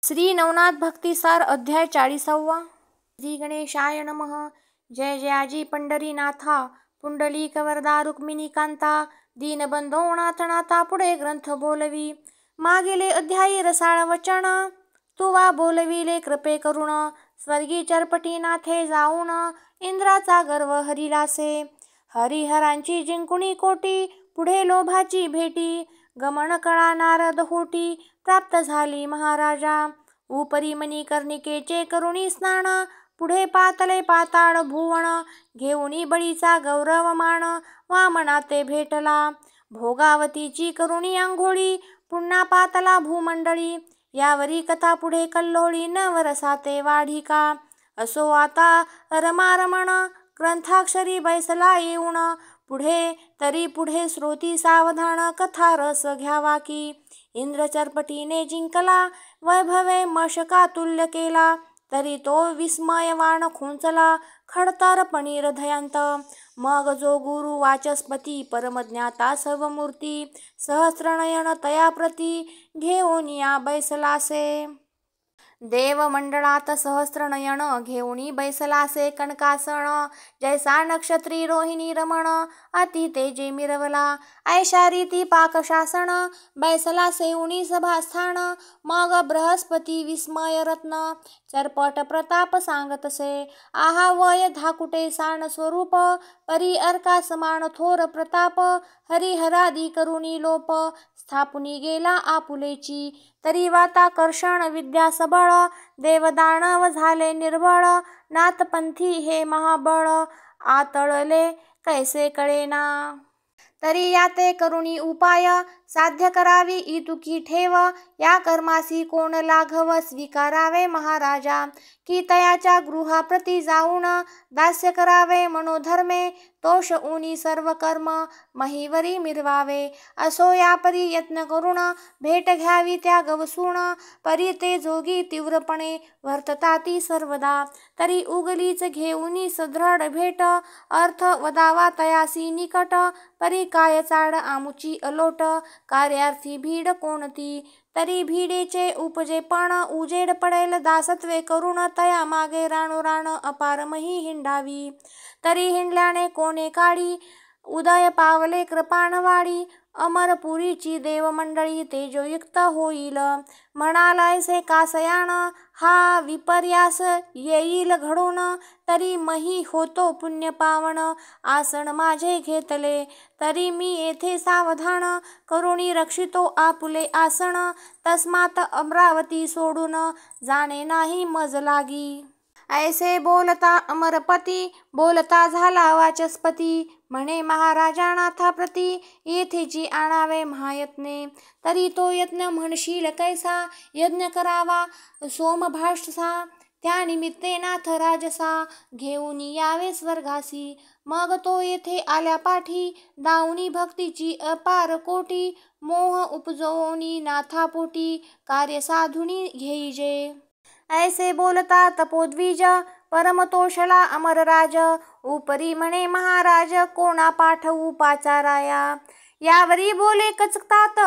श्री नवनाथ भक्तिसार अध्याय 40वा। श्री गणेशाय नमः। जय जयाजी पंढरीनाथा, पुंडलिक वरदा रुक्मिणी कांता, दीनबंधो नाथनाथा पुढे ग्रंथ बोलवी। मागेले अध्यायी रसाळ वचन, तुवा बोलविले कृपे करुण, स्वर्गी चरपटी नाथे जाऊन, इंद्राचा गर्व हरिलासे। हरिहरांची जिंकुणी कोटी, पुढे लोभाची भेटी, गमन कळा नारद होटी, प्राप्त झाली महाराजा। उपरी मणिकर्णिकेचे करुणी स्नान, पुढे पातले पाताळ भुवन, घेऊनी बळीचा गौरव मान, वामना ते भेटला। भोगावतीची करुणी आंघोळी, पुन्हा पातला भूमंडळी, यावरी कथा पुढे कल्लोळी, नवरसाते वाढिका। असो आता रमारमण, ग्रंथाक्षरी बैसला येऊन, पुढे तरी पुढे श्रोती सावधान, कथा रस घ्यावा की। इंद्र चरपटीने जिंकला, वैभवे मशकातुल्य केला, तरी तो विस्मयवान खुंचला, खडतरपणी हृदयांत। मग जो गुरु वाचस्पती, परमज्ञाता सर्वमूर्ती, सहस्रनयन तया प्रती, घेऊन या बैसलासे। देवमंडळात सहस्रनयन, घेऊनी बैसलासे कनकासन, जैसा नक्षत्री रोहिणी रमण, अति तेजे मिरवला। ऐशा रीती पाकशासन, बैसलासे उनी सभास्थान, मग बृहस्पती विस्मय रत्न, चरपट प्रताप सांगतसे। आहा वय धाकुटे सान स्वरूप, परी अर्का समान थोर प्रताप, हरिहरादी करुणी लोप, स्थापुनी गेला आपुलेची, तरी वाताकर्षण विद्या सबळ, देवदानव झाले निर्बळ, नाथपंथी हे महाबळ, आतळले कैसे कळेना। तरी याते करुणी उपाय, साध्य करावी इतुकी ठेव, या कर्मासी कोण लाघव, स्वीकारावे महाराजा, की तयाच्या गृहाप्रती जाऊन, दास्य करावे मनोधर्मे, तोष उनी सर्व कर्म, महीवरी मिरवावे। असो यापरी यत्न करुण, भेट घ्यावी त्या गवसून, परी ते जोगी तीव्रपणे वर्तताती सर्वदा, तरी उगलीच घेऊनी सदृढ भेट, अर्थ वदावा तयासी निकट, परी काय चाड आमुची अलोट, कार्यार्थी भीड कोणती, तरी भीडेचे उपजेपण, उजेड पडेल दासत्वे करून, तया मागे राणोराण अपार मही हिंडावी, तरी हिंडल्याने कोणे काळी, उदय पावले कृपाणवाडी, अमरपुरीची देवमंडळी तेजोयुक्त होईल। म्हणालायसे कासयान, हा विपर्यास येईल घडून, तरी मही होतो पुण्य पावन, आसन माझे घेतले, तरी मी येथे सावधान, करुणी रक्षितो आपुले आसन, तस्मात अमरावती सोडून, जाणे नाही मज लागी। ऐसे बोलता अमरपती, बोलता झाला वाचस्पती, म्हणे महाराजा नाथाप्रती, येथेची आणावे महायत्ने, तरी तो यत्न म्हणशील कैसा, यज्ञ करावा सोमभाषसा, त्या निमित्ते नाथ राजसा, घेऊन यावे स्वर्गासी। मग तो येथे आल्या पाठी, दाऊनी भक्तीची अपार कोटी, मोह उपजवोनी नाथापोटी, कार्य साधुनी घेईजे। ऐसे बोलता तपोद्विज, परमतोषला अमरराज, उपरी म्हणे महाराज, कोणा पाठवू पाचाराया। यावरी बोले कचतात,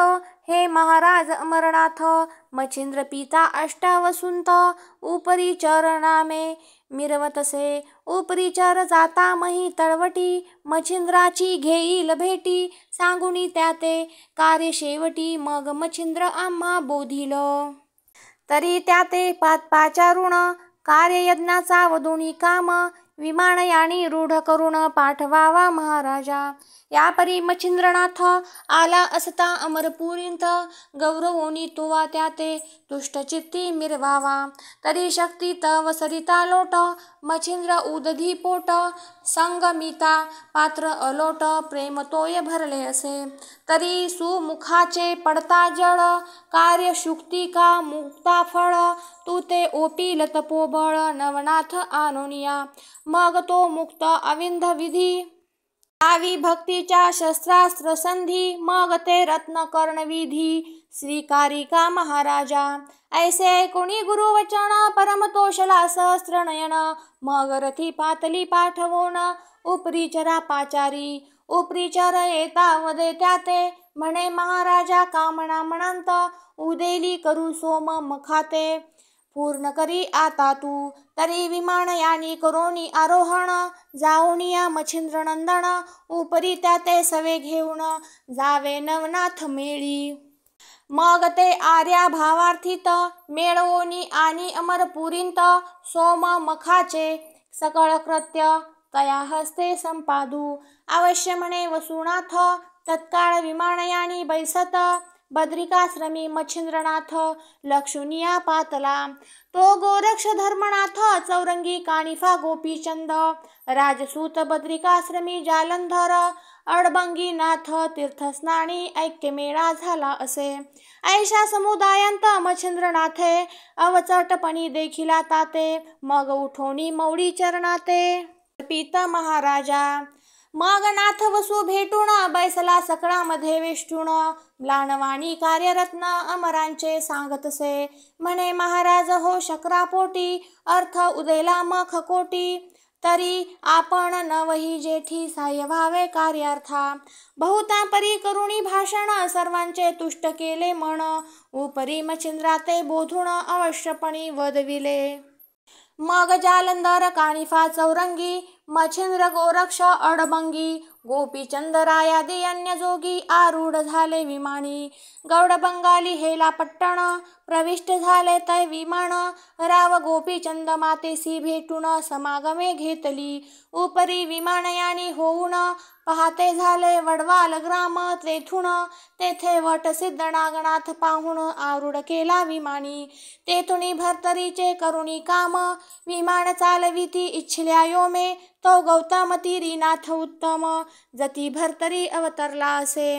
हे महाराज अमरनाथ, मच्छिंद्र पिता अष्टावसुंत, उपरी चरनामे मिरवतसे। उपरी चर जाता मही तळवटी, मच्छिंद्राची घेईल भेटी, सांगुनी त्याते कार्य शेवटी, मग मच्छिंद्र आम्हा बोधिल, तरी त्याते पाचारुण, कार्ययज्ञाचा वदुनी काम, विमानयानी रूढ करून पाठवावा महाराजा। यापरी मच्छिंद्रनाथ आला असता अमरपुरींत, गौरवोनी तुवा त्याते तुष्टचित्ती मिरवावा, तरी शक्ती तव सरिता लोट, मच्छिंद्र उदधी पोट, संगमिता पात्र अलोट, प्रेम तोय भरले असे, तरी सुमुखाचे पडता जळ, कार्य शुक्तिका मुक्ता फळ, तू ते ओपील तपोबळ, नवनाथ आणोनिया, मग तो मुक्त अविंध विधी, लावी भक्तीच्या शस्त्रास्त्र संधी, मग ते रत्न कर्णविधी, स्वीकारिका महाराजा। ऐसे ऐकुनी गुरुवचन, परमतोषला सहस्रनयन, मग रथी पातली पाठवोन, उपरी चरा पाचारी, उपरीचर येता वदे त्याते म्हणे महाराजा कामना मनांत उदेली करू सोम मखाते पूर्ण करी आता तू तरी विमान यानी करोनी आरोहण जाऊनिया मच्छिंद्र नंदन उपरी त्याते सवे घेऊन जावे नवनाथ मेळी मग ते आर्या भावार्थित मेळवोनी आणि अमरपुरींत सोम मखाचे सकळ कृत्य तया हस्ते संपादू अवश्य म्हणे वसुनाथ तत्काळ विमानयानी बैसत बद्रिकाश्रमी मच्छिंद्रनाथ लक्षुनिया पातला तो गोरक्ष धर्मनाथ चौरंगी कानिफा गोपीचंद राजसूत बद्रिकाश्रमी जालंधर अडबंगीनाथ तीर्थस्नानी ऐक्यमेळा झाला असे ऐशा समुदायांत मच्छिंद्रनाथे अवचटपणी देखिला ताते मग उठोनी मौळी चरणाते पीत महाराजा मग नाथ वसू भेटून बैसला सकळामध्ये वेष्टून म्लानवाणी कार्यरत्न अमरांचे सांगतसे म्हणे महाराज हो शक्रापोटी अर्थ उदेला मख कोटी तरी आपण नवही जेठी साह्य व्हावे कार्यार्था बहुता परी करुणी भाषण सर्वांचे तुष्ट केले म्हण उपरी मच्छिंद्राते बोधून अवश्यपणी वदविले मग जालंधर कानिफा चौरंगी मच्छिंद्र गोरक्ष अडबंगी गोपीचंदरायादी अन्य जोगी आरूढ झाले विमानी गौड बंगाली हेला पट्टण प्रविष्ट झाले तै विमान राव गोपीचंद मातेसी भेटून समागमे घेतली उपरी विमानयानी होऊन पहाते झाले वडवाल ग्राम तेथून तेथे वट सिद्ध नागनाथ पाहून आरूढ केला विमानी तेथुनी भरतरीचे करुणी काम विमान चालविती इच्छल्या योमे तो गौतम तीरीनाथ उत्तम जती भरतरी अवतरला असे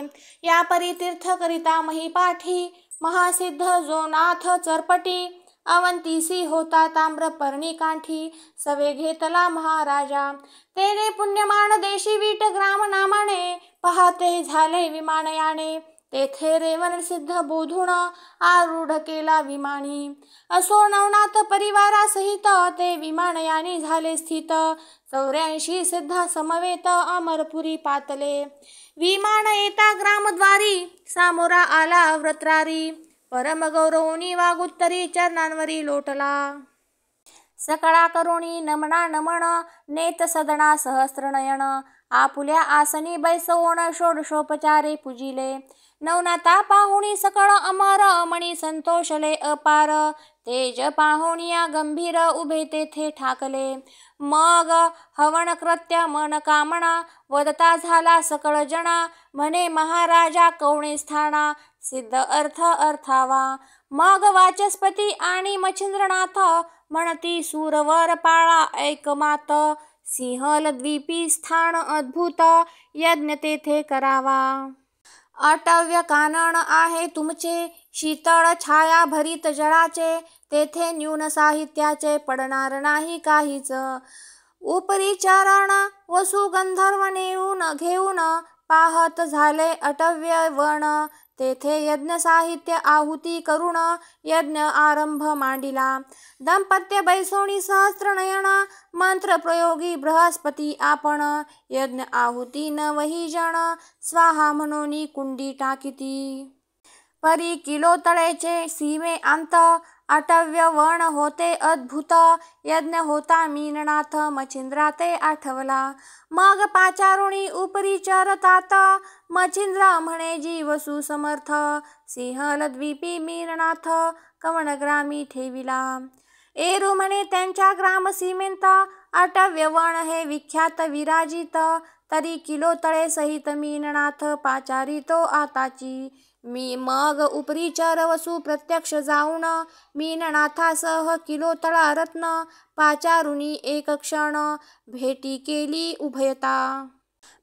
या परी तीर्थ करिता महिपाठी महासिद्ध जो नाथ चरपटी अवंतीसी होता ताम्रपर्णी काठी सवे घेतला महाराजा तेने पुण्यमान देशी वीट ग्राम नामाने पहाते झाले विमानयाने तेथे रेवन सिद्ध बोधून आरूढ केला विमानी असो नवनाथ परिवारासहित ते विमानयानी झाले स्थित 84 सिद्ध समवेत अमरपुरी पातले विमान येता ग्रामद्वारी सामोरा आला व्रत्रारी परम गौरवनी वागुत्तरी चरणांवरी लोटला सकळा करुणी नमना नमन नेत सदना सहस्रनयन आपुल्या आसनी बैसवोन षोडशोपचारे पूजिले नवनाथा पाहुणी सकळ अमर मणी संतोषले अपार तेज पाहुणिया गंभीर उभे तेथे ठाकले मग हवन कृत्य मन कामना वदता झाला सकळ जना म्हणे महाराजा कवणे स्थाना सिद्ध अर्थ अर्थावा मग वाचस्पती आणि मच्छिंद्रनाथ म्हणती सूरवर पाळा ऐकमात सिंहलद्वीपी स्थान अद्भुत यज्ञ तेथे करावा अटव्य कानन आहे तुमचे शीतळ छाया भरीत जळाचे तेथे न्यून साहित्याचे पडणार नाही काहीच उपरी चरण वसु गंधर्व नेऊन घेऊन पाहत झाले अटव्य वन तेथे यज्ञ साहित्य आहुती करुण यज्ञ आरंभ मांडिला दंपत्य बैसोणी सहस्त्रनयन मंत्र प्रयोगी बृहस्पती आपण यज्ञ आहुती न वही जण स्वाहा म्हणून कुंडी टाकिती परी किलो तळेचे सीमे अंत अटव्य वन होते अद्भुत यज्ञ होता मीननाथ मच्छिंद्राते आठवला मग पाचारुणी उपरी चरतात मच्छिंद्र म्हणे जीव सुसमर्थ सिंहलद्वीपी मीननाथ कवणग्रामी ठेविला एरू म्हणे त्यांच्या ग्राम सीमेंत अटव्य वन हे विख्यात विराजित तरी किलो तळे सहित मीननाथ पाचारी तो आताची मी मग उपरीचर वसू प्रत्यक्ष जाऊन मीननाथासह किलो तळा रत्न पाचारुनी एक क्षण भेटी केली उभयता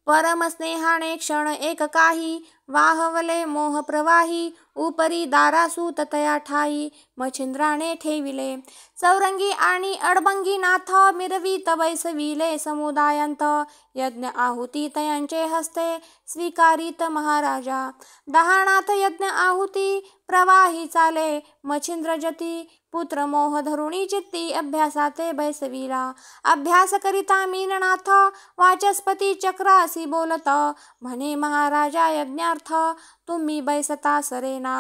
परम स्नेहाने क्षण एक काही वाहवले मोह प्रवाही उपरी दारासू ततया ठाई मच्छिंद्राने ठेविले चौरंगी आणि अडबंगी नाथ मिरवीत बैसविले समुदायांत यज्ञ आहुती तयांचे हस्ते स्वीकारित महाराजा दहानाथ यज्ञ आहुती प्रवाही चाले मच्छिंद्र जती पुत्र मोह धरुणी चित्ती अभ्यासाते बैसविला अभ्यास करिता मीननाथ वाचस्पती चक्रासी बोलत म्हणे महाराजा यज्ञार्थ तुम्ही बैसता सरेना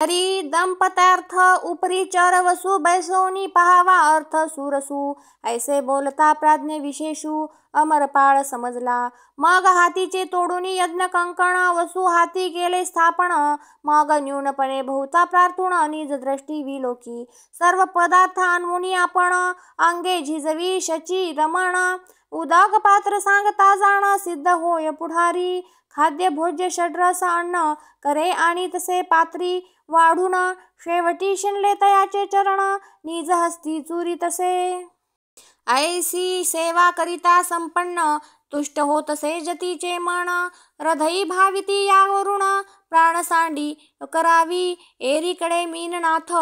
हरी दंपत्यार्थ उपरी चर वसु बैसोनी पहावा अर्थ सुरसू ऐसे बोलता प्राज्ञ विशेषू अमरपाळ समजला मग हातीचे तोडून यज्ञ कंकण वसु हाती केले स्थापन मग न्यूनपणे बहुता प्रार्थून निज दृष्टी विलोकी सर्व पदार्थ आणवून आपण अंगे झिजवी शची रमण उदक पात्र सांगता जाण सिद्ध होय पुढारी खाद्य भोज्य षड्रस अन्न करे आणि तसे पात्री वाढून शेवटी शिनले तयाचे चरण निज हस्ती चुरी तसे ऐसी सेवा करिता संपन्न तुष्ट होतसे जतीचे मन हृदयी भाविती यावरून प्राण सांडी करावी एरीकडे मीननाथ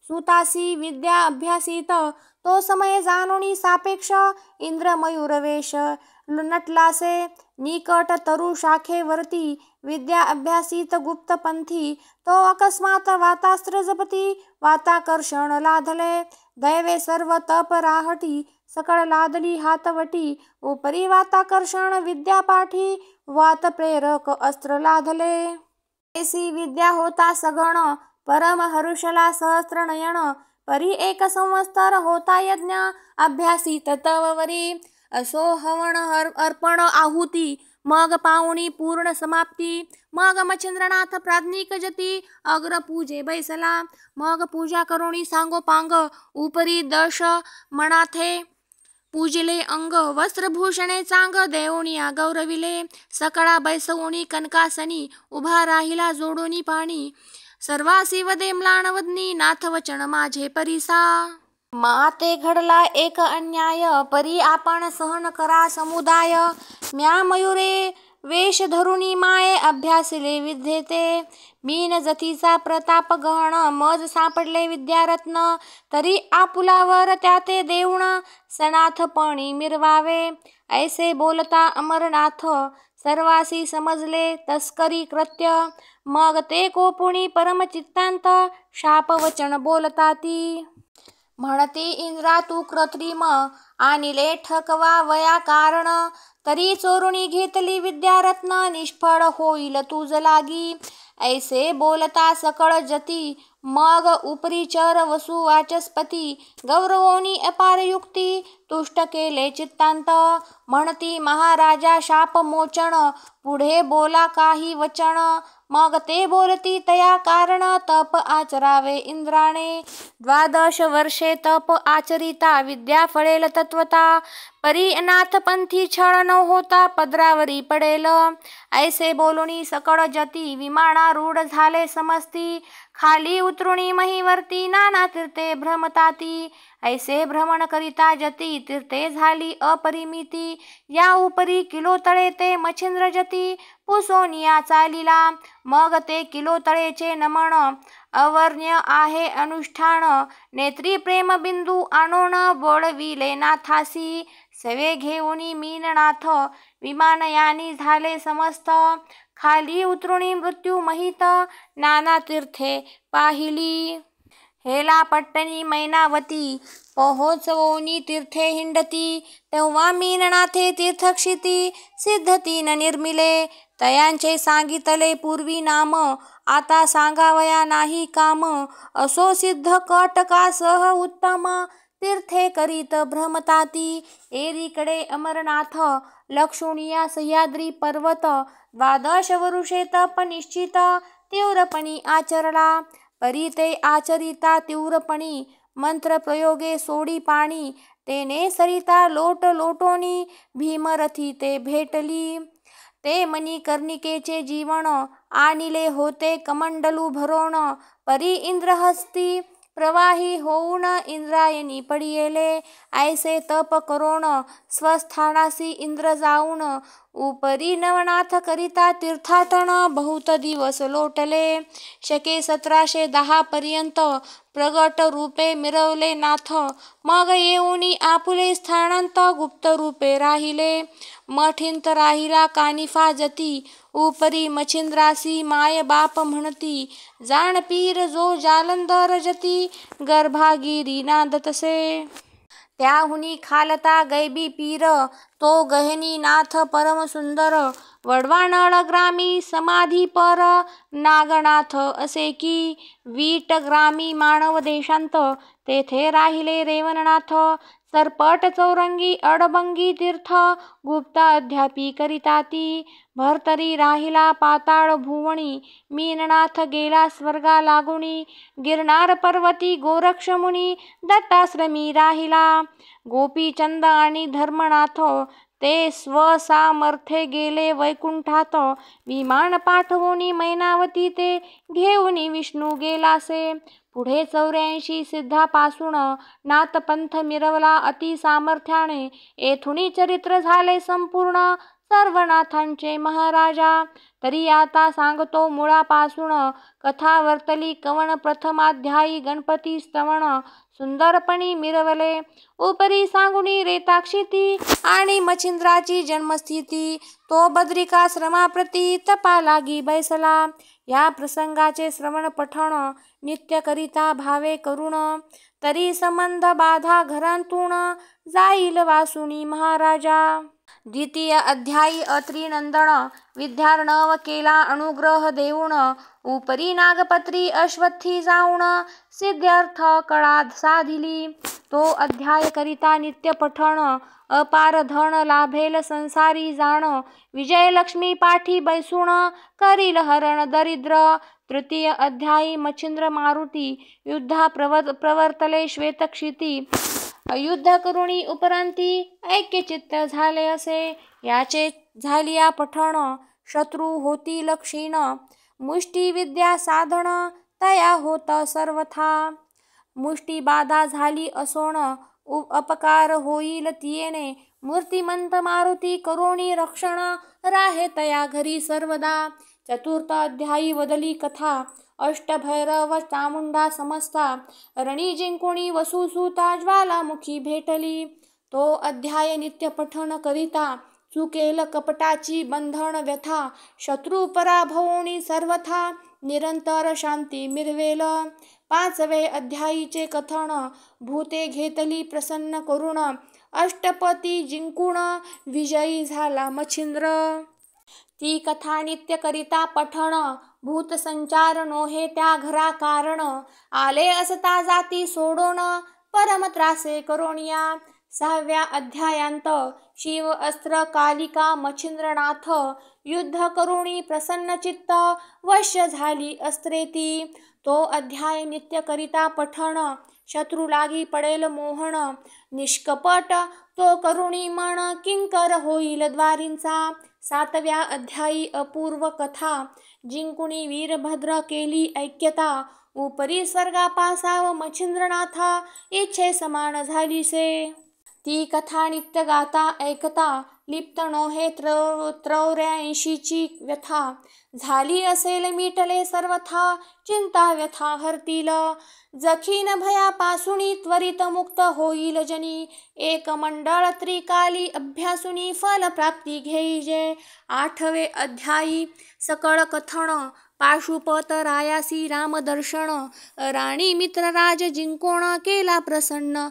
सुतासी विद्या अभ्यासित तो समय जाणोनी सापेक्ष इंद्र मयूरवेश नटलासे निकट तरु शाखेवरती विद्या अभ्यासित गुप्तपंथी तो अकस्मात वातास्त्र जपती वाताकर्षण लाधले दैवे सर्व तप राहटी सकळ लादली हातवटी उपरी वाताकर्षण विद्या पाठी वात प्रेरक अस्त्र लाधले ऐसी विद्या होता सगण परम हरुषला सहस्त्र नयन परी एक संवत्सर होता यज्ञ अभ्यासित तववरी असो हवण अर्पण आहुती मग पावणी पूर्ण समाप्ती मग मच्छिंद्रनाथ प्राज्ञिक जती अग्र पूजे बैसला मग पूजा करोणी सांगोपांग उपरी दश मनाथे पूजिले अंग वस्त्रभूषणे चांग देवोनिया गौरविले सकळा बैसवोनी कनकासनी उभा राहिला जोडोनी पाणी सर्वासी वदे म्लानवदनी नाथ वचन माझे परिसा माते घडला एक अन्याय परी आपण सहन करा समुदाय म्या मयुरे वेश धरुणी माये अभ्यासिले विद्येते मीन जतीचा प्रताप गहन मज सापडले विद्यारत्न तरी आपुलावर त्याते देऊन सनाथपणी मिरवावे ऐसे बोलता अमरनाथ सर्वासी समजले तस्करी कृत्य मग ते कोपुणी परमचित्तांत शापवचन बोलता ती म्हणती इंद्रा तू कृत्रिम आणिले ठकवा वया कारण तरी चोरुणी घेतली विद्यारत्न निष्फळ होईल तुझ लागी ऐसे बोलता सकळ जती मग उपरी चर वसु वाचस्पती गौरवोनी अपार युक्ती तुष्ट केले चित्तांत म्हणती महाराजा शाप मोचन पुढे बोला काही वचन मग ते बोलती तया कारण तप आचरावे इंद्राने 12 वर्षे तप आचरिता विद्या फळेल तत्वता परी अनाथपंथी छळ न होता पदरावरी पडेल ऐसे बोलुनी सकळ जती विमानारूढ झाले समस्ती खाली उतरुणी महीवरती नाना तीर्थे भ्रमताती ऐसे भ्रमण करिता जती तीर्थे झाली अपरिमिती या उपरी किलो तळे ते मच्छिंद्र जती पुसोनिया चालिला मग ते किलो तळेचे नमन अवर्ण्य आहे अनुष्ठान नेत्री प्रेम बिंदू आणोन बोळविले नाथासी सवे घेऊनी मीननाथ विमानयानी झाले समस्त खाली उतरुणी मृत्यू महित नाना तीर्थे पाहिली हेला पट्टणी मैनावती पोहोचवोनी तीर्थे हिंडती तेव्हा मीननाथे तीर्थक्षिती सिद्धतीन निर्मिले तयांचे सांगितले पूर्वी नाम आता सांगावया नाही काम असो सिद्ध कटकासह उत्तम तीर्थे करीत भ्रमताती एरीकडे अमरनाथ लक्षुणिया सह्याद्री पर्वत 12 वरुषे तप निश्चित तीव्रपणी आचरला परी ते आचरिता तीव्रपणी मंत्र प्रयोगे सोडी पाणी तेने सरिता लोट लोटोनी भीमरथी ते भेटली ते मणिकर्णिकेचे जीवन आणिले होते कमंडलू भरोण परी इंद्रहस्ती प्रवाही होऊन इंद्रायणी पडियेले. ऐसे तप करोण स्वस्थानासी इंद्र जाऊन. उपरी नवनाथ करिता तीर्थाटन बहुत दिवस लोटले. शके 1710 पर्यंत प्रगट रूपे मिरवले नाथ. मग येऊनी आपुले स्थानांत गुप्त रूपे राहिले. मठींत राहिला कानिफा जती. उपरी मच्छिंद्रासी माय बाप म्हणती. जाण पीर जो जालंधर जती. गर्भागिरी नांदतसे. त्याहुनी खालता गैबी पीर. तो गहनी नाथ परम सुंदर. वडवानळ ग्रामी समाधी पर. नागनाथ असे की वीट ग्रामी मानव देशांत. तेथे राहिले रेवणनाथ. सरपट चौरंगी अडबंगी तीर्थ. गुप्त अध्यापी करिताती. भरतरी राहिला पाताळ भुवणी. मीननाथ गेला स्वर्गा लागुनी. गिरनार पर्वती गोरक्षमुनी. दत्ताश्रमी राहिला. गोपीचंद आणि धर्मनाथ ते स्वसामर्थ्ये गेले वैकुंठात. विमान पाठवोनी मैनावती ते. घेऊनी विष्णू गेलासे. पुढे 84 सिद्धापासून नाथपंथ मिरवला अति सामर्थ्याने. येथुनी चरित्र झाले संपूर्ण सर्वनाथांचे महाराजा. तरी आता सांगतो मुळापासून. कथा वर्तली कवन प्रथमाध्यायी गणपती स्तवन. सुंदरपणी मिरवले. उपरी सांगुनी रेताक्षिती. आणि मच्छिंद्राची जन्मस्थिती. तो बद्रिकाश्रमाप्रती तपा लागी बैसला. या प्रसंगाचे श्रवण पठण नित्य करिता भावे करुण. तरी संबंध बाधा घरांतून. जाईल वासुनी महाराजा. द्वितीय अध्यायी अत्रिनंदन. विद्यार्णव केला अनुग्रह देऊन. उपरी नागपत्री अश्वत्थी जाऊन. सिद्ध्यर्थ कळा साधिली. तो अध्याय करिता नित्य पठण. अपार धन लाभेल संसारी जाण. विजयलक्ष्मी पाठी बैसून. करील हरण दरिद्र. तृतीय अध्यायी मच्छिंद्र मारुती. युद्धा प्रवर्तले श्वेतक्षिती. युद्ध करुणी उपरांती ऐक्यचित्त झाले असे. याचे झालिया पठण. शत्रू होतील क्षीण. मुष्टी विद्या साधन तया होत सर्वथा. मुष्टी बाधा झाली असोण. अपकार होईल तियेने. मूर्तिमंत मारुती करोणी रक्षण. राहे तया घरी सर्वदा. चतुर्थ अध्यायी वदली कथा. अष्टभैरव चामुंडा समस्ता. रणी जिंकुणी वसुसुता ज्वालामुखी भेटली. तो अध्याय नित्य पठण करिता. चुकेल कपटाची बंधन व्यथा. शत्रू पराभवोनी सर्वथा. निरंतर शांती मिरवेल. पाचवे अध्यायीचे कथन. भूते घेतली प्रसन्न करुण. अष्टपती जिंकून विजयी झाला मच्छिंद्र. ती कथा नित्य करिता पठण. भूत संचार नोहे त्या घरा कारण. आले असता जाती सोडोन. परम त्रासे करोनिया. सहाव्या अध्यायांत शिव अस्त्र कालिका मच्छिंद्रनाथ. युद्ध करुणी प्रसन्न चित्त. वश्य झाली अस्त्रे ती. तो अध्याय नित्य करिता पठण. शत्रू लागी पडेल मोहन. निष्कपट तो करुणी मन. किंकर होईल द्वारींचा. सातव्या अध्यायी अपूर्व कथा. जिंकुणी वीरभद्र केली ऐक्यता. उपरी स्वर्गापासाव मच्छिंद्रनाथा. इच्छे समान झालीसे. ती कथा नित्य गाता ऐकता. लिप्त नोहे 83ची व्यथा. झाली असेल मिटले सर्वथा. चिंता व्यथा हरतील. जखीन भयापासुनी त्वरित मुक्त होईल जनी. एक मंडळ त्रिकाली अभ्यासुनी फल प्राप्ती घेईजे. आठवे अध्यायी सकळ कथन. पाशुपत रायासी रामदर्शन. राणी मित्रराज जिंकोण केला प्रसन्न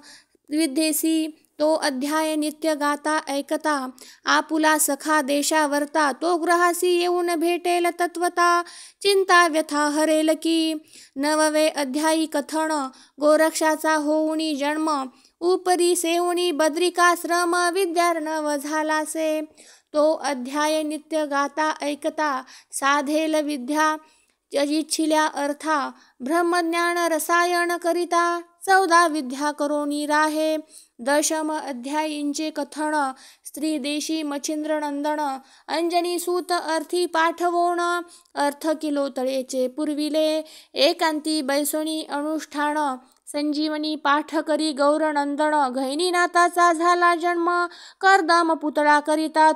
विद्येसी. तो अध्याय नित्य गाता ऐकता. आपुला सखा देशावरता. तो ग्रहासी येऊन भेटेल तत्वता. चिंता व्यथा हरेल की. नववे अध्यायी कथन. गोरक्षाचा होऊनी जन्म. उपरी सेवुनी बद्रिकाश्रम. विद्यार्णव झालासे. तो अध्याय नित्य गाता ऐकता. साधेल विद्या इच्छिल्या अर्था. ब्रह्मज्ञान रसायन करिता. 14 विद्या करोनी राहे. दशम अध्यायींचे कथन. स्त्री देशी मच्छिंद्रनंदन. अंजनी सूत अर्थी पाठवोन. अर्थ किलो तळेचे पुरविले. एकांती बैसोनी अनुष्ठान. संजीवनी पाठ करी गौरनंदन, घैनीनाथाचा झाला जन्म, कर्दम पुतळा करिता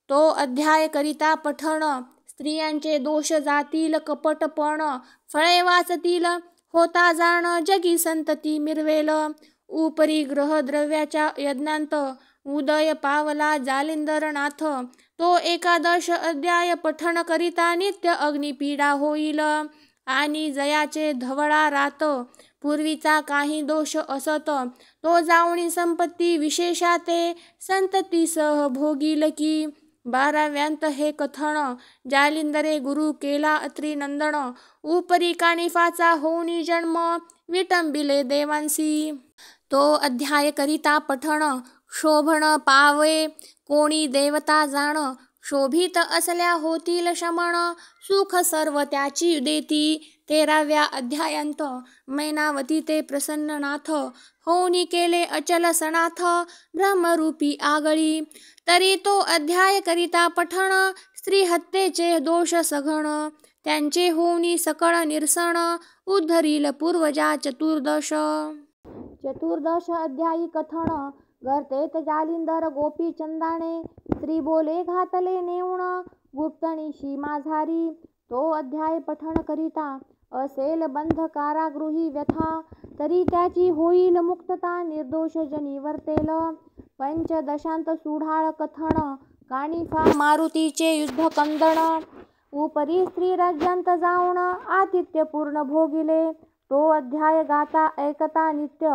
तो अध्याय करिता पठण. स्त्रियांचे दोष जातील कपटपण, फळे वाचतील होता जाण, जगी संतती मिरवेल. उपरी ग्रहद्रव्याच्या यज्ञांत, उदय पावला जालिंदरनाथ, तो एकादश अध्याय पठण करिता नित्य अग्निपीडा होईल. आणि जयाचे धवळा रात, पूर्वीचा काही दोष असत, तो जाऊनी संपत्ती विशेषाते, संततीसह भोगील की. 12व्यांत हे कथन, जालिंदरे गुरु केला अत्री नंदन, उपरी कानिफाचा होऊनी जन्म, विटंबिले देवांसी. तो अध्याय करिता पठण, शोभन पावे कोणी देवता जाण, शोभित असल्या होतील शमन, सुख सर्व त्याची देती. 13व्या अध्यायांत, मैनावती ते प्रसन्ननाथ, होऊनी केले अचल सनाथ, ब्रह्मरूपी आगळी. तरी तो अध्याय करिता पठण, स्त्री हत्येचे दोष सघन, त्यांचे होऊनी सकळ निरसन, उद्धरील पूर्वजा चतुर्दश. 14 अध्यायी कथन, गर्तेत जालिंदर गोपी चंदाने, स्त्री बोले घातले नेऊन, गुप्तनिशी माझारी. तो अध्याय पठण करिता असेल बंध कारागृही व्यथा, तरी त्याची होईल मुक्तता, निर्दोष जनी वर्तेल. 15 सुढाळ कथन, कानिफा मारुतीचे युद्ध कंदण, उपरी स्त्री राज्यांत जाऊन आतिथ्य पूर्ण भोगिले. तो अध्याय गाता ऐकता नित्य,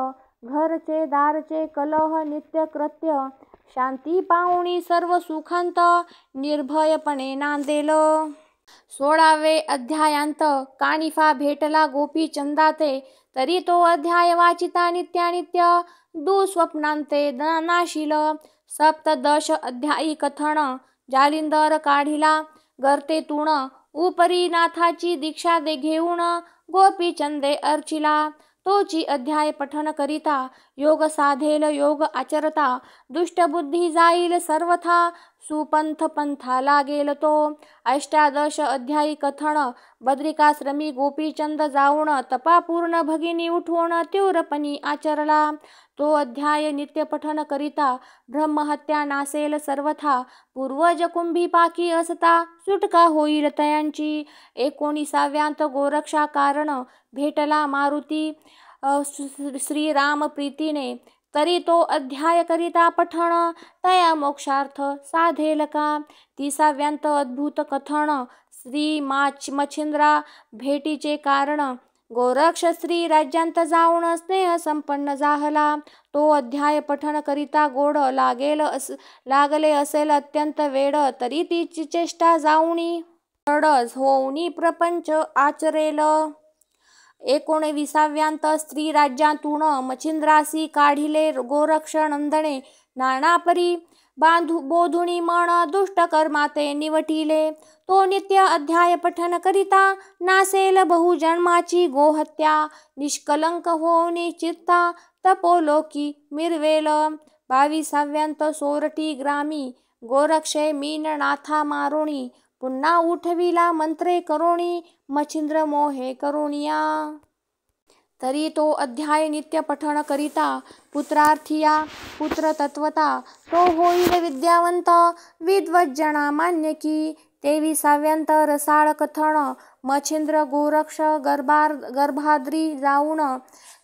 घरचे दारचे कलह नित्य कृत्य, शांती पाहुणी सर्व सुखांत, निर्भयपणे नांदेल. 16वे अध्यायांत, कानिफा भेटला गोपी चंदाते, तरी तो अध्याय वाचिता नित्यानित्य, दुःस्वप्नांते नाशील. 17 अध्यायी कथन, जालिंदर काढिला गर्तेतून, उपरी नाथाची दीक्षा घेऊन, गोपी चंदे अर्चिला. तोची अध्याय पठण करिता योग साधेल योग आचरता, दुष्टबुद्धी जाईल सर्वथा, सुपंथ पंथा लागेल तो. 18 अध्यायी कथन, बद्रिकाश्रमी गोपीचंद जाऊन, तपापूर्ण भगिनी उठवून तीव्रपणी आचरला. तो अध्याय नित्य पठण करिता ब्रह्महत्या नासेल सर्वथा, पूर्वज कुंभीपाकी असता, सुटका होईल तयांची. 19व्यांत गोरक्षा कारण, भेटला मारुती श्रीराम प्रीतीने, तरी तो अध्याय करिता पठण, तया मोक्षार्थ साधेल का. 30व्यांत अद्भुत कथन, श्री मच्छिंद्रा भेटीचे कारण, गोरक्ष स्त्री राज्यांत जाऊन स्नेह संपन्न जाहला. तो अध्याय पठण करिता गोड लागले असेल अत्यंत वेड, तरी तिची चेष्टा जाऊनी रडस होऊनी प्रपंच आचरेल. 19व्यांत स्त्री राज्यातून मच्छिंद्रासी काढिले गोरक्ष नंदने, नानापरी बोधुनी मन दुष्ट कर्माते निवटिले. तो नित्य अध्याय पठण करिता नासेल बहुजन्माची गोहत्या, निष्कलंक होऊनी चित्ता, तपोलोकी मिरवेल. 22व्यांत सोरठी ग्रामी, गोरक्षे मीन नाथा मारोणी, पुन्हा उठविला मंत्रे करोणी, मच्छिंद्र मोहे करुणिया. तरी तो अध्याय नित्य पठण करिता पुत्रार्थिया पुत्र तत्वता, तो होईल विद्यावंत विद्वज्जना मान्य की. 23व्यांत रसाळ कथन, मच्छिंद्र गोरक्ष गर्भाद्री जाऊन,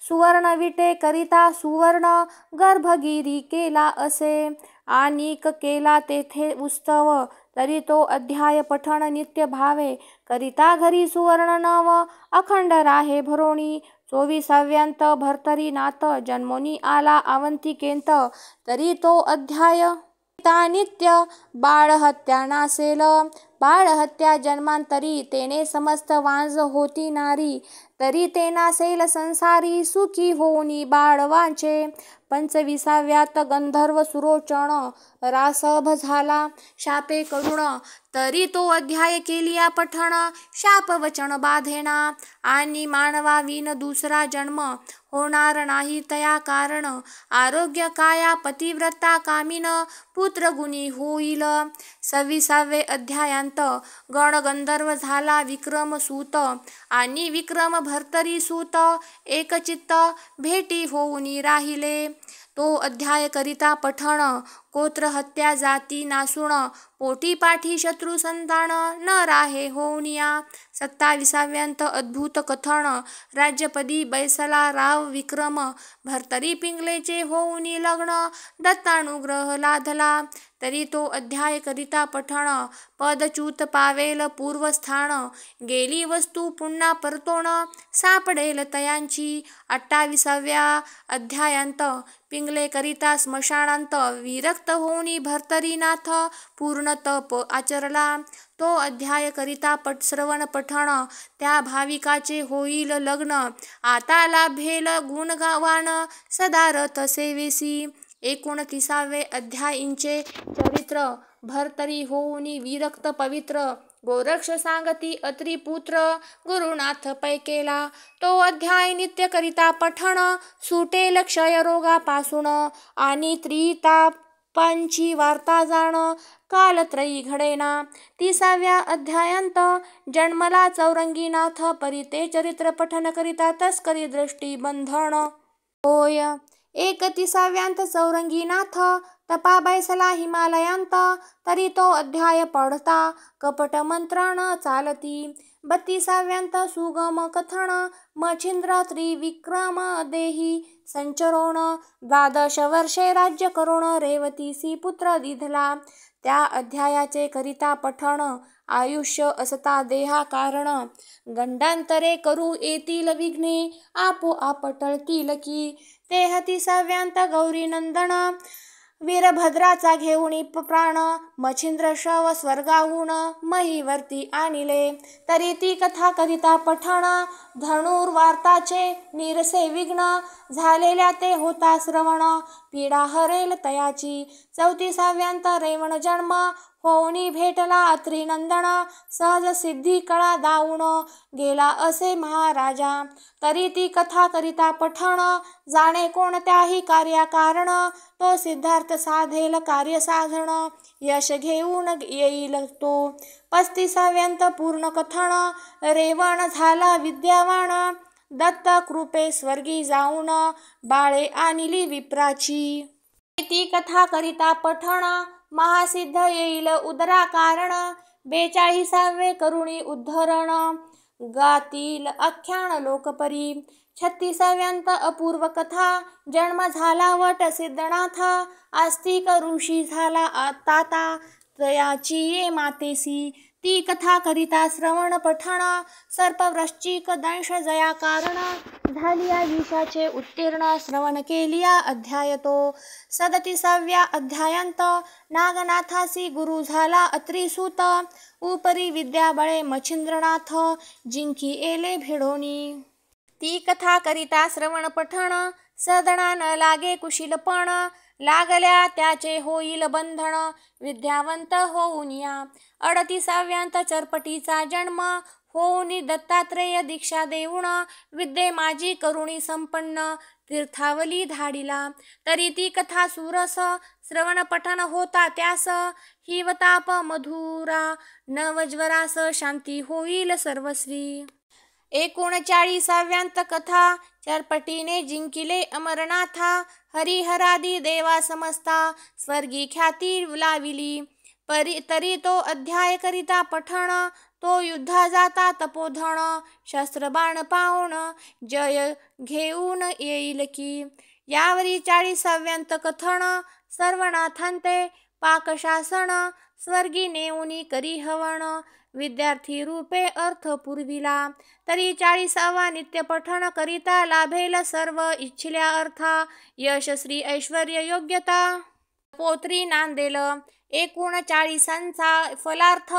सुवर्ण विटे करिता सुवर्ण गर्भगिरी केला असे, आणिक केला तेथे उत्सव. तरी तो अध्याय पठण नित्य भावे करिता घरी सुवर्ण नव, अखंड राहे भरोणी. 24व्यांत भर्तरीनाथ जन्मोनी आला अवंतिकेंत, तरी तो अध्याय नित्य बाळहत्या नासेल. बाळहत्या जन्मांतरी तेने समस्त वांज होती नारी, तरी ते नासेल संसारी सुखी होऊनी बाळ वांचे. पंचविसाव्यात गंधर्व सुरोचन रासभ झाला शापे करुण, तरी तो अध्याय केलिया पठण. शाप वचन बाधेना आणि मानवाविन दुसरा जन्म होणार नाही तया कारण. आरोग्य काया पतिव्रता कामीन पुत्रगुणी होईल. 26 अध्यायांत गण गंधर्व झाला विक्रम सूत आणि विक्रम भर्तरी सूत एकचित्त भेटी होऊन राहिले. तो अध्याय करिता पठण. कोत्र हत्या जाती नासून पोटी पाठी शत्रू संतान न राहे होऊनिया. 27व्यांत अद्भुत कथन. राज्यपदी बैसला राव विक्रम भर्तरी पिंगलेचे होऊनी लग्न दत्तानुग्रह लाधला. तरी तो अध्याय करिता पठण. पदच्युत पावेल पूर्वस्थान गेली वस्तू पुन्हा परतोण सापडेल तयांची. 28व्या अध्यायांत पिंगले करिता स्मशानांत विरक्त होऊनी भर्तरीनाथ पूर्ण तप आचरला. तो अध्याय करिता श्रवण पठण. त्या भाविकाचे होईल लग्न आता लाभेल गुणगावान सदा रथ सेवेसी. 29वे अध्यायींचे चरित्र. भर्तरी होऊनी विरक्त पवित्र गोरक्ष सांगती अत्रिपुत्र गुरुनाथ पैकेला. तो अध्याय नित्य करिता पठण. सुटेल क्षयरोगापासून आणि त्रितापांची वार्ता जाण कालत्रयी घडेना. 30व्या अध्यायांत जन्मला चौरंगीनाथ परी ते चरित्र पठन करिता तस्करी दृष्टी बंधन होय. 31व्यांत चौरंगीनाथ तपा बैसला हिमालयांत तरी तो अध्याय पढता कपट मंत्रण चालती. 32व्यांत सुगम कथन मच्छिंद्र त्रिविक्रम देही संचरोण 12 वर्षे राज्य करोण रेवतीसी पुत्र दिधला. त्या अध्यायाचे करिता पठण. आयुष्य असता देहा कारण गंडांतरे करू येतील विघ्ने आपोआप टळतील की. 33व्यांत गौरीनंदन वीरभद्राचा घेऊनी प्राण मच्छिंद्र शव स्वर्गाहून महीवर्ती आणिले. तरी ती कथा करिता पठण. धनुर्वार्ताचे निरसे विघ्न झालेल्या ते होता श्रवण पीडा हरेल तयाची. 34व्यांत रेवण जन्म होऊनी भेटला अत्रिनंदन सहज सिद्धी कळा दावून गेला असे महाराजा. तरी ती कथा करिता पठण. जाणे कोणत्याही कार्याकारण तो सिद्धार्थ साधेल कार्य साधन यश घेऊन येईल तो. 35व्यांत पूर्ण कथन. रेवण झाला विद्यावान दत्त कृपे स्वर्गी जाऊन बाळे आणली विप्राची. ती कथा करिता पठण. महासिद्ध येईल उदरा कारण 42वे करुणी उद्धरण गातील आख्यान लोकपरी. 36व्यांत अपूर्व कथा. जन्म झाला वट सिद्धनाथ आस्तिक ऋषी झाला ताता तयाची ये मातेसी. ती कथा करिता श्रवण पठण. सर्पवृश्चिक दंश जया कारण झालिया विषाचे उत्तीर्ण श्रवण केलिया अध्याय तो. 37व्या अध्यायांत नागनाथासी गुरु झाला अत्रिसूत उपरी विद्याबळे मच्छिंद्रनाथ जिंकी एले भेडोनी. ती कथा करिता श्रवण पठण. सदना न लागे कुशीलपण लागल्या त्याचे होईल बंधन विद्यावंत होऊनिया. 38व्यांत चरपटीचा जन्म होऊनी दत्तात्रेय दीक्षा देऊन विद्ये माझी करुणी संपन्न तीर्थावली धाडिला. तरी ती कथा सुरस श्रवण पठन होता त्यास हिवताप मधुरा नवज्वरास शांती होईल सर्वस्वी. 39व्यांत कथा. चरपटीने जिंकिले अमरनाथा हरिहरादी देवा समस्ता स्वर्गी ख्याती लाविली. तरी तो अध्याय करिता पठण. तो युद्धा जाता तपोधन शस्त्र बाण पावून जय घेऊन येईल की. यावरी 40व्यांत कथन. सर्वनाथांते पाकशासन स्वर्गी नेऊनी करी हवण विद्यार्थी रूपे अर्थ पुरविला. तरी 40वा नित्य पठण करिता लाभेल सर्व इच्छिल्या अर्था यश श्री ऐश्वर्य योग्यता पोत्री नांदेल. 39चा फलार्थ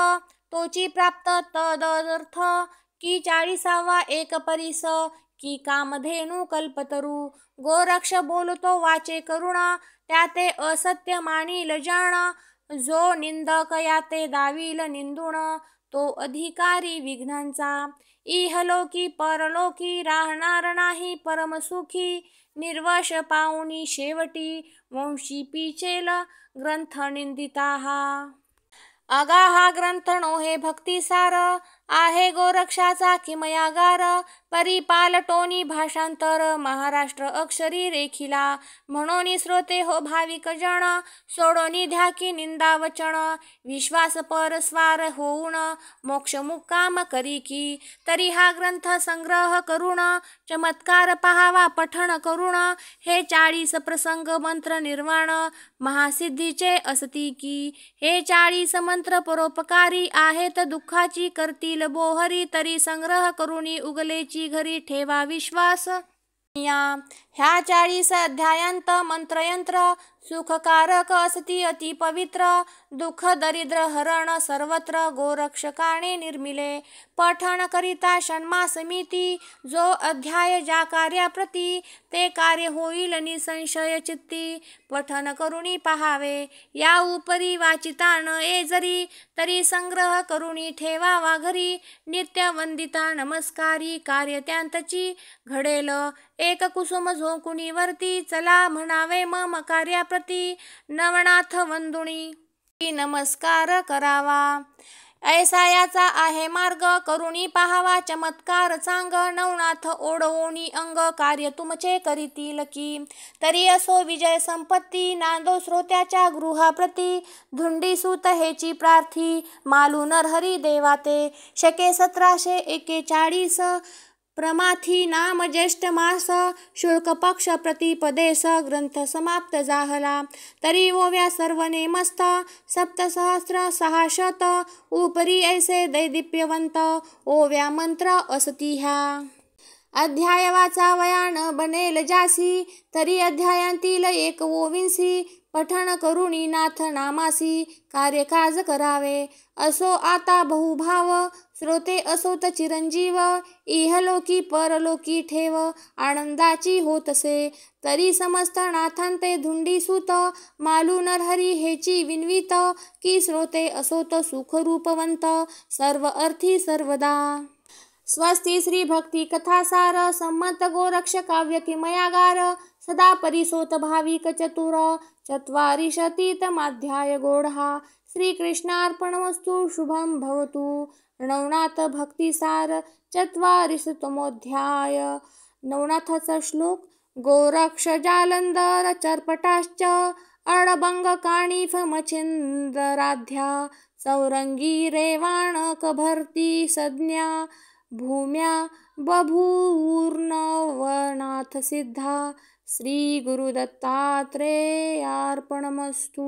तोची प्राप्त तदर्थ की 40वा एक परीस की कामधेनू कल्पतरू. गोरक्ष बोलतो वाचे करुणा, त्याते असत्य मानील जाण. जो निंदक याते दावील निंदुण, तो अधिकारी विघ्नांचा. इहलोकी परलोकी राहणार नाही परमसुखी. निर्वश पाऊनी शेवटी, वंशी पिचेल ग्रंथ निंदिता हा. अगा हा ग्रंथ नोहे भक्तिसार, आहे गोरक्षाचा किमयागार. परिपालटोनी भाषांतर, महाराष्ट्र अक्षरी रेखिला. म्हणोनी श्रोते हो भाविक जन, सोडोनी ध्या की निंदा वचन. विश्वास परस्वार होऊन, मोक्ष मुक्काम करी की. तरी हा ग्रंथ संग्रह करून, चमत्कार पहावा पठण करून. हे 40 प्रसंग मंत्र निर्वाण, महासिद्धीचे असती की. हे 40 मंत्र परोपकारी आहेत, दुःखाची करतील बोहरी. तरी संग्रह करुणी उगलेची घरी, ठेवा विश्वास. ह्या 40 अध्यायांत मंत्रयंत्र, सुखकारक असती अति पवित्र. दुःख दरिद्र हरण सर्वत्र, गोरक्षकाने निर्मिले. पठण करिता षण्मास मिती, जो अध्याय ज्या कार्याप्रती, ते कार्य होईल निसंशय चित्ती. पठन करुणी पहावे, या उपरी वाचिता न ये जरी. तरी संग्रह करुणी ठेवावा घरी, नित्य वंदिता नमस्कारी. कार्य त्यांतची घडेल एक कुसुम झोकुणी वरती. चला म्हणावे मम कार्याप्रती, नवनाथ वंदुणी नमस्कार करावा. ऐसा याचा आहे मार्ग, करुणी पहावा चमत्कार चांग. नवनाथ ओढवोनी अंग, कार्य तुमचे करीतील की. तरी असो विजय संपत्ती, नांदो श्रोत्याच्या गृहाप्रती. धुंडीसूत हेची प्रार्थी, मालू नरहरी देवाते. शके 1741, प्रमाथी नाम ज्येष्ठ मास. शुल्क पक्ष प्रतिपदेस, ग्रंथ समाप्त झाला. तरी ओव्या सर्व नेमस्त, 7,600 उपरी ऐसे दैदिप्यवंत. ओव्या मंत्र असती ह्या. अध्याय वाचावयान बनेल जासी, तरी अध्यायांतील एक ओविंसी. पठण करुणी नाथ नामासी, कार्यकाज करावे. असो आता बहुभाव, श्रोते असोत चिरंजीव. इहलोकी परलोकी ठेव, आनंदाची होतसे. तरी समस्त नाथांते धुंडीसूत, मालू नरहरी हेची विनवित. की श्रोते असोत सुखरूपवंत, सर्व अर्थी सर्वदा. स्वस्ति श्री भक्ति कथासार, संमत गोरक्ष काव्य किमयागार. सदा परिसोत भाविक चतुर, 44तमाध्याय गोढा. श्रीकृष्णार्पणमस्तु, शुभं भवतु. नवनाथ भक्तिसार 44तमोऽध्याय. नवनाथाचा श्लोक. गोरक्ष जालंधर चर्पटाश्च, अडबंग काणिफ मच्छिंदराध्या. चौरंगी रेवाणक भरती संज्ञा, भूम्या बभूवुर्नवनाथ सिद्धा. श्री गुरुदत्तात्रेयार्पणमस्तु.